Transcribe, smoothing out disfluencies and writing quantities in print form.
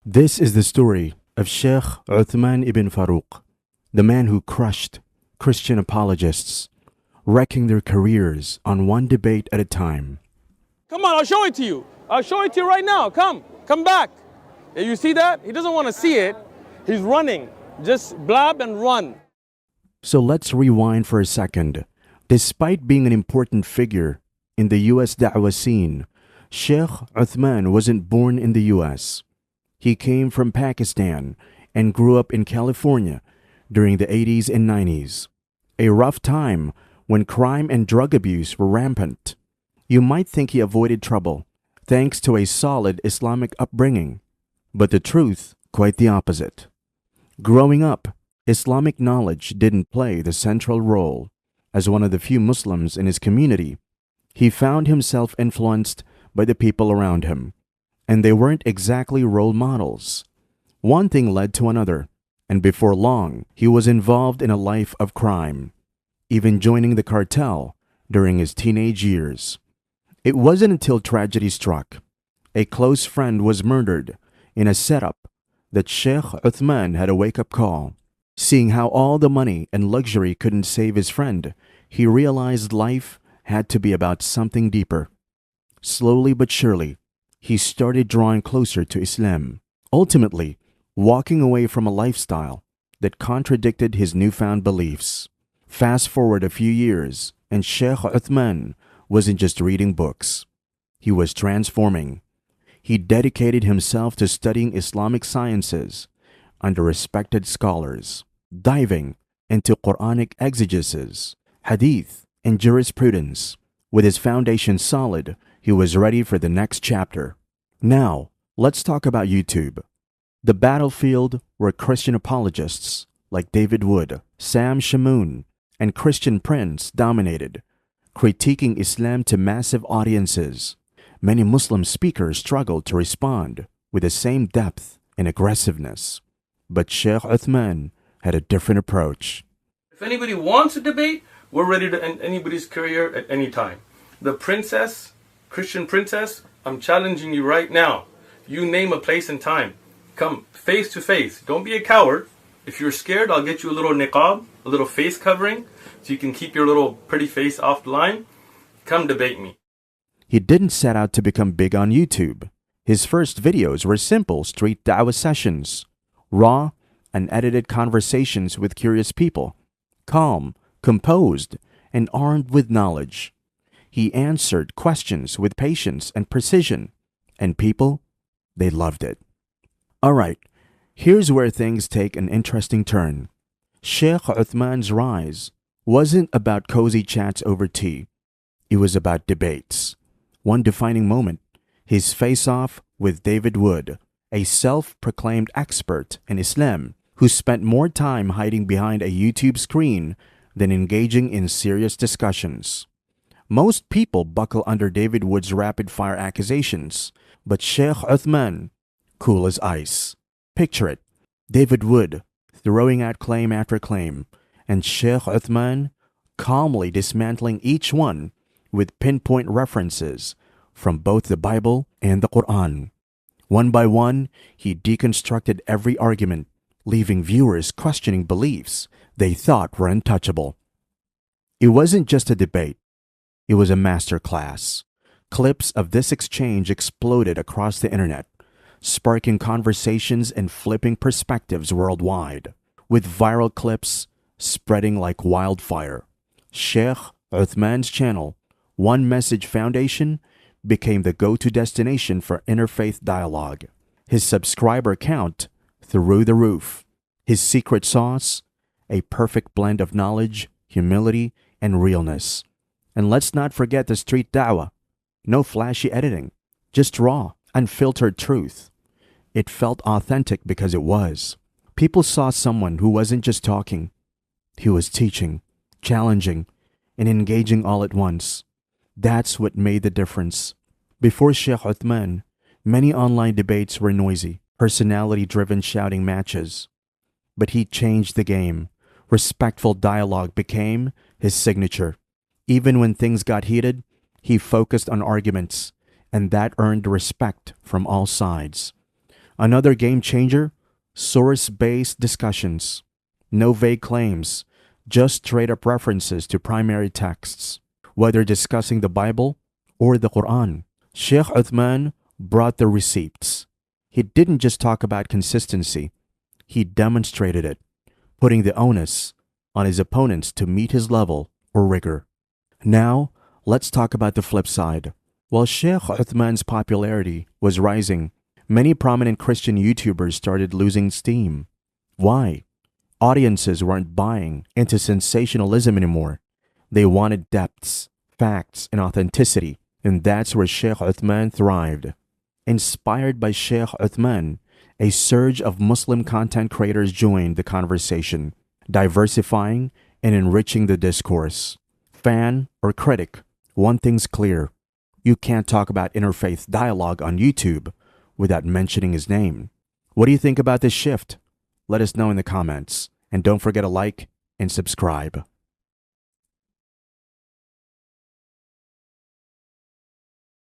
This is the story of Sheikh Uthman ibn Farooq, the man who crushed Christian apologists, wrecking their careers on one debate at a time. Come on, I'll show it to you. I'll show it to you right now. Come back. You see that? He doesn't want to see it. He's running. Just blab and run. So let's rewind for a second. Despite being an important figure in the US da'wah scene, Sheikh Uthman wasn't born in the US. He came from Pakistan and grew up in California during the 80s and 90s, a rough time when crime and drug abuse were rampant. You might think he avoided trouble thanks to a solid Islamic upbringing, but the truth, quite the opposite. Growing up, Islamic knowledge didn't play the central role. As one of the few Muslims in his community, he found himself influenced by the people around him, and they weren't exactly role models. One thing led to another, and before long, he was involved in a life of crime, even joining the cartel during his teenage years. It wasn't until tragedy struck, a close friend was murdered in a setup, that Sheikh Uthman had a wake-up call. Seeing how all the money and luxury couldn't save his friend, he realized life had to be about something deeper. Slowly but surely, he started drawing closer to Islam, ultimately walking away from a lifestyle that contradicted his newfound beliefs. Fast forward a few years, and Sheikh Uthman wasn't just reading books. He was transforming. He dedicated himself to studying Islamic sciences under respected scholars, diving into Quranic exegesis, hadith, and jurisprudence. With his foundation solid, he was ready for the next chapter. Now, let's talk about YouTube, the battlefield where Christian apologists like David Wood, Sam Shamoun, and Christian Prince dominated, critiquing Islam to massive audiences. Many Muslim speakers struggled to respond with the same depth and aggressiveness. But Sheikh Uthman had a different approach. If anybody wants a debate, we're ready to end anybody's career at any time. The princess, Christian princess, I'm challenging you right now. You name a place and time. Come face to face. Don't be a coward. If you're scared, I'll get you a little niqab, a little face covering, so you can keep your little pretty face off the line. Come debate me. He didn't set out to become big on YouTube. His first videos were simple street da'wah sessions, raw, unedited conversations with curious people, calm, composed, and armed with knowledge. He answered questions with patience and precision, and people, they loved it. All right, here's where things take an interesting turn. Sheikh Uthman's rise wasn't about cozy chats over tea. It was about debates. One defining moment, his face-off with David Wood, a self-proclaimed expert in Islam who spent more time hiding behind a YouTube screen than engaging in serious discussions. Most people buckle under David Wood's rapid-fire accusations, but Sheikh Uthman, cool as ice. Picture it, David Wood throwing out claim after claim, and Sheikh Uthman calmly dismantling each one with pinpoint references from both the Bible and the Quran. One by one, he deconstructed every argument, leaving viewers questioning beliefs they thought were untouchable. It wasn't just a debate, it was a master class. Clips of this exchange exploded across the internet, sparking conversations and flipping perspectives worldwide, with viral clips spreading like wildfire. Sheikh Uthman's channel, One Message Foundation, became the go-to destination for interfaith dialogue. His subscriber count through the roof. His secret sauce, a perfect blend of knowledge, humility, and realness. And let's not forget the street da'wah. No flashy editing, just raw, unfiltered truth. It felt authentic because it was. People saw someone who wasn't just talking. He was teaching, challenging, and engaging all at once. That's what made the difference. Before Sheikh Uthman, many online debates were noisy, personality-driven shouting matches. But he changed the game. Respectful dialogue became his signature. Even when things got heated, he focused on arguments, and that earned respect from all sides. Another game changer, source-based discussions. No vague claims, just straight-up references to primary texts. Whether discussing the Bible or the Quran, Sheikh Uthman brought the receipts. He didn't just talk about consistency, he demonstrated it, putting the onus on his opponents to meet his level or rigor. Now, let's talk about the flip side. While Sheikh Uthman's popularity was rising, many prominent Christian YouTubers started losing steam. Why? Audiences weren't buying into sensationalism anymore. They wanted depths, facts, and authenticity, and that's where Sheikh Uthman thrived. Inspired by Sheikh Uthman, a surge of Muslim content creators joined the conversation, diversifying and enriching the discourse. Fan or critic, one thing's clear. You can't talk about interfaith dialogue on YouTube without mentioning his name. What do you think about this shift? Let us know in the comments. And don't forget to like and subscribe.